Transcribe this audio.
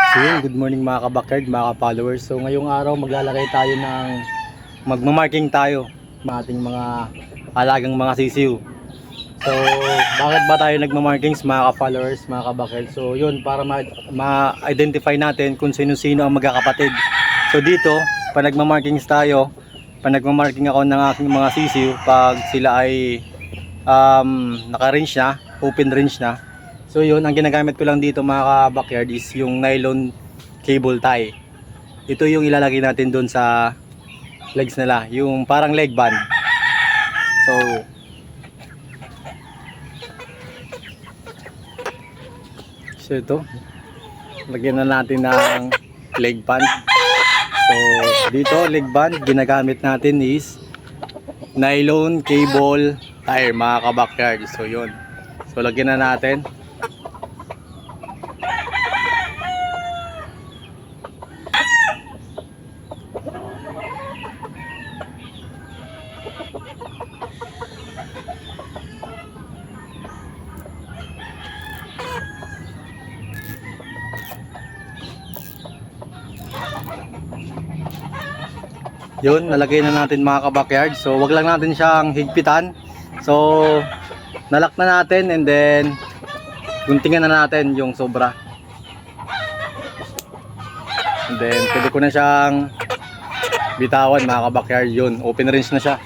So yun, good morning mga kabakyard, mga ka-followers. So ngayong araw maglalagay tayo ng magmamarking tayo ng ating mga alagang mga sisiw. So bakit ba tayo nagmamarkings mga ka-followers, mga kabakyard? So yun, para ma-identify natin kung sino-sino ang magkakapatid. So dito, pag nagmamarkings tayo, pag nagmamarking ako ng aking mga sisiw, pag sila ay naka-range na, open range na. So yun, ang ginagamit ko lang dito mga ka-backyard is yung nylon cable tie. Ito yung ilalagay natin doon sa legs nila, yung parang leg band. So ito, lagyan na natin ng leg band. So dito, leg band, ginagamit natin is nylon cable tie mga ka-backyard. So yun, so lagyan na natin. Yun, nalagay na natin mga ka-backyard. So wag lang natin siyang higpitan. So nalak na natin and then guntingan na natin yung sobra. And then pwede ko na siyang bitawan mga ka-backyard. Yun, open range na siya.